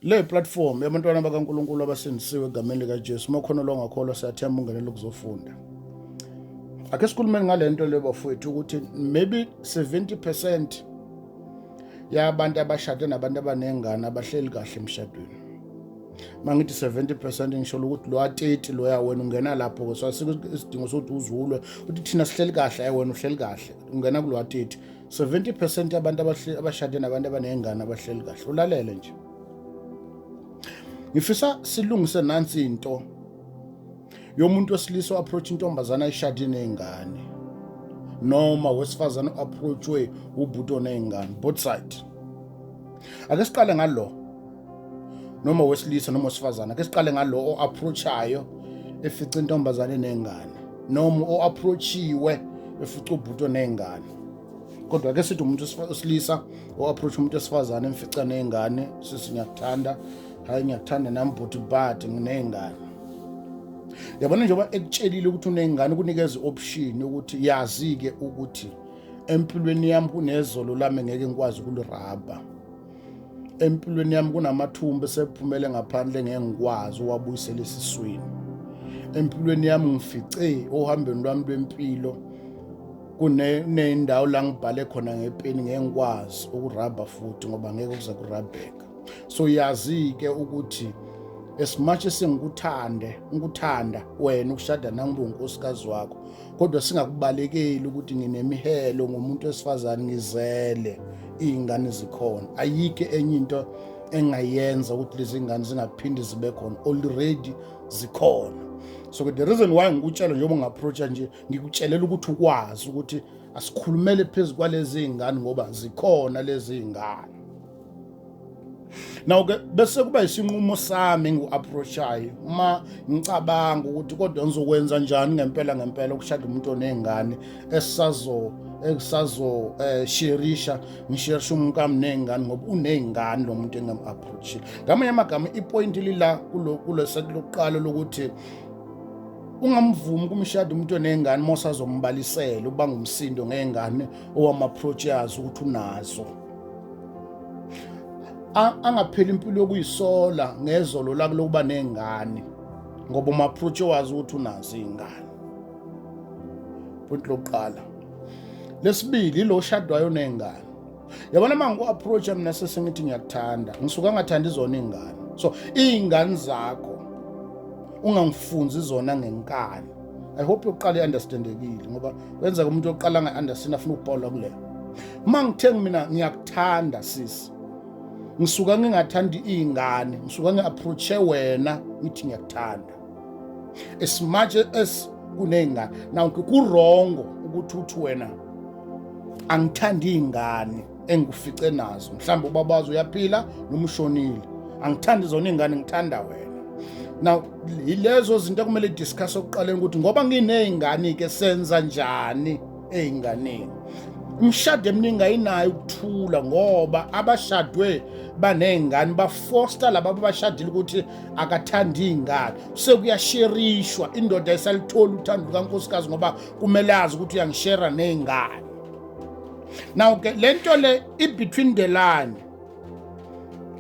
Le platform yabantwana bakaNkulunkulu abasindisiwe egameni likaJesu makhona lo ngakholwa siyathemba ungenele ukuzofunda. Ake sikhulumeni ngalento le bafowethu ukuthi maybe 70% yabantu abashade nabantu abanengane abahleli kahle emshadweni. Mangithi 70% ngisho ukuthi lo 30 lo yawena ungena lapho ke so isidingo sokuthi uzulwe uthi thina sihleli kahle wena uhleli kahle ungena kulo 30. 70% yabantu abashade nabantu abanengane abahleli kahle. Ulalele nje. Ngifisa silungise nansi into yomuntu wesilisa approach intombazana ayishade nezingane noma wesifazana approachwe ubhuti onezingane both side. Ake siqale ngalo noma wesilisa noma wesifazana ake siqale ngalo approachayo efica intombazana nezingane noma approachiwe efica ubhuti onezingane. Kodwa ake sithi umuntu wesilisa approach umuntu wesifazana emfica nezingane sisi ngiyakuthanda hayi ngiyakuthanda nami bhuti but nginezingane. Yabona njengoba ekutshelile ukuthi unezingane kunikeza option ukuthi yazi ke ukuthi empilweni yami kunezolo lami ngeke ngikwazi ukuliraba. Empilweni yami kunamathumbu esephumele ngaphandle ngeke ngikwazi uwabuyisela esiswini. Empilweni yami ngifice ohambeni lwami lwempilo kunendawo la ngibhale khona ngepeni ngeke ngikwazi ukuraba futhi ngoba ngeke kuze kurabheka. So yazi ke ukuthi as much as ngikuthanda wena ukushada nangibe unkosikazi wakho kodwa singakubalekeli ukuthi nginemihelo ngomuntu wesifazane ngizele izingane zikhona. Ayike enye into engayenza ukuthi lezi ngane zingaphindi zibe khona, already zikhona. So the reason why ngikutshela njengoba ngiapproacha nje ngikutshelela ukuthi ukwazi ukuthi asikhulumele phezulu kwalezi ngane ngoba zikhona lezi ngane. Now ke bese kuba isinqumo sami ngiapproachayo uma ngicabanga ukuthi kodwa ngizokwenza njani ngempela ukushada umuntu onezingane esazo sharisha ngisharisha umkami nezingane ngoba unezingane lo muntu engam-approachile. Ngamanye amagama ipoint lila kulo set lokuqala lokuthi ungamvumi kumshado umuntu onezingane mosazombalisela uba ngumsindo ngezingane owama-approach yazi ukuthi unazo. Angapheli impilo yokuyisola ngezolo lakho lokuba nezingane ngoba uma-approach wazi ukuthi unazo izingane. Point lokuqala. Lesibili ilo shadwayo nezingane. Yabona mangiku-approacha mina sesengithi ngiyakuthanda ngisuka ngathanda izona izingane. So izingane zakho ungangifunzi zona ngenkani. I hope yokuqala i-understandekile ngoba wenza umuntu yokuqala anga-understand afuna ukubhola kuleyo. Mangithenga mina ngiyakuthanda sisi. Ngisuka ngingathandi izingane, ngisuka ngi-approache wena ngithi ngiyakuthanda. As much as kunezingane. Now kurongo ukuthi uthi wena angithandi izingane engikufice nazo. Mhlawumbe ubabazi uyaphila noma ushonile. Angithandi zona izingane ngithanda wena. Now ilezo zinto kumele discuss okuqaleni ukuthi ngoba nginezingane ke senza njani ezinganeni. Imshado eminingi ayinayo ukuthula ngoba abashadwe banezingane bafoster laba abashadile ukuthi akathandi izingane. Sekuyasherishwa indoda esalithola uthando lukaNkosikazi ngoba kumele azi ukuthi uyangishare nezingane. Now ke lento le between the line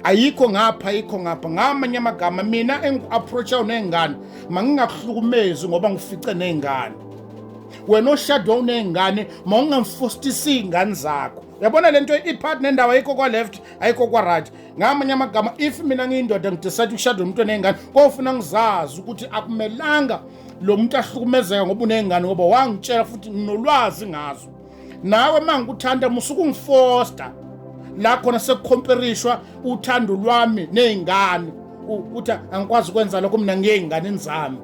ayikho ngapha ngamanye amagama mina engiapproacha unezingane mangingakuhlukumezi ngoba ngifice nezingane. Wena oshadwa unezingane mawungamfostisi izingane zakho. Yabona lento ipartner nendawo ayikho kwa left ayikho kwa right. Ngamanye amagama if mina ngiyindoda ngidecide ukushada umuntu onezingane kofuna ngizazi ukuthi akumelanga lo muntu ahlukumezeka ngoba unezingane ngoba wangitshela futhi nginolwazi ngazo. Nawe mangikuthanda musuku ungifoster la khona sekucomparishwa uthando lwami nezingane uthi angikwazi ukwenza lokho mina ngiyezingane nizami.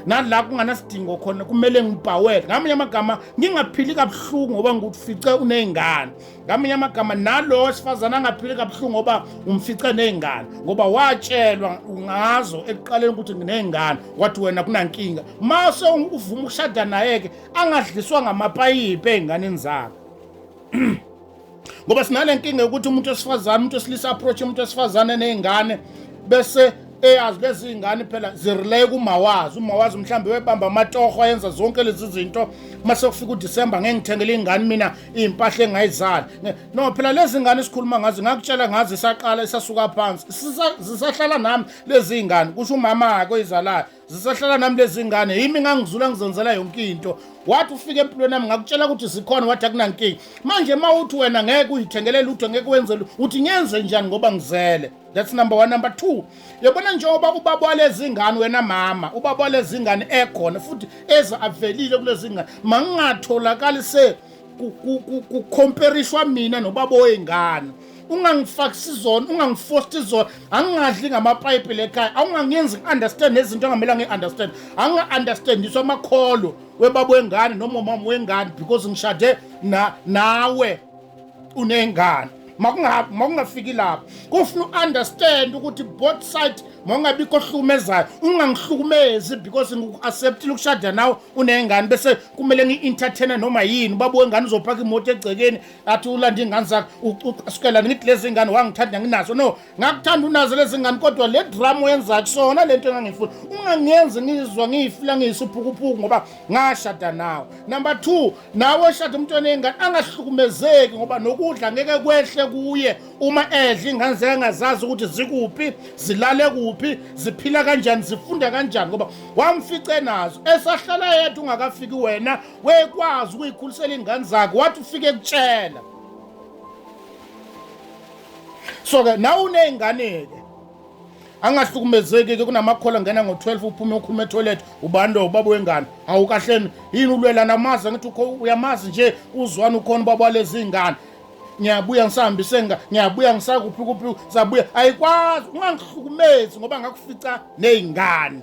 Nala kunganasidingo khona kumele ngibhawele. Ngamanye amagama ngingaphili kabuhlungu ngoba ngikufice unezingane. Ngamanye amagama nalo wesifazana angaphili kabuhlungu ngoba umfice nezingane ngoba watshelwa ngazo ekuqaleni ukuthi nginezingane wathi wena kunankinga. Mase uvuma ukushada naye ke angadliswa ngamapayipi ezinganeni zakhe. Ngoba sinale nkinga ukuthi umuntu wesilisa approach umuntu wesifazane nezingane bese eyazi lezi ingane phela zirelay kumawazi. Umawazi mhlambe webamba amatoho yenza zonke lezi zinto. Mase kufika uDisemba ngeke ngithengele ingane mina impahla engayizali. No phela lezi ingane sikhuluma ngazo ngakutshela ngazi isaqala isasuka phansi. Zisahlala nami lezi ingane kusho umama akhe oyizalayo. Zisahlala nami lezi ingane yimi ngangizula ngizenzela yonke into. Wathi ufike empilweni nami ngakutshela ukuthi zikhona wathi akunankingi. Manje mawuthi wena ngeke uyithengelele lutho ngeke wenze uthi ngenze njani ngoba ngizele. That's number 1. Number 2, yabona njengoba ubaba walezi ingane wena mama, ubaba walezi ingane ekhona futhi eza avelile kulezi ingane. Mangingatholakali se kucomparishwa mina nobaba wengane. Ungangifakisi zona, ungangiforce izona, angingadli ngamapipe lekhaya, awungangenzi understand nezinto engamela ngi-understand. Anga-understandiswa amakholo webaba wengane noma umama wengane because ngishade nawe unengane. Makungafiki lapho kufuna understand ukuthi both sides mangabikho hlukumezayo ungangihlukumezi because ngiku-acceptile ukushada nawe unengane bese kumele ngi-entertainer noma yini ubaba wengane uzophaka imoto egcekeni athi ulanda ingane zakhe usukela ngithi lezi ingane wangithanda nginazo. No, ngakuthanda unazo lezi ingane kodwa le drama oyenzayo kusona lento engangifuna ungangenzi ngizwa ngiyifila ngiyisuphukuphuku ngoba ngashada nawe. Number 2, nawe oshada umuntu onengane angahlukumezeki ngoba nokudla ngeke kwehle kuye uma edla ingane zengazazi ukuthi zikuphi zilale kuphi ziphila kanjani zifunda kanjani ngoba wamfice nazo esahlala yedwa ungakafiki wena wekwazi ukuyikhulisela ingane zakhe wathi ufike ekutshela. So ke nawe unengane ke angahlukumezeki ke kunamakhola ngena ngo12 uphume ukhulume etoilet ubando ubaba wengane awukahleni yini ulwela namazi ngithi uyamazi nje uzwana ukhona ubaba lezi ingane. Ngiyabuya ngisahambise ngiyabuya ngisakuphi zabuya ayikwazi ungangihlukumezi ngoba ngakufica nezingane.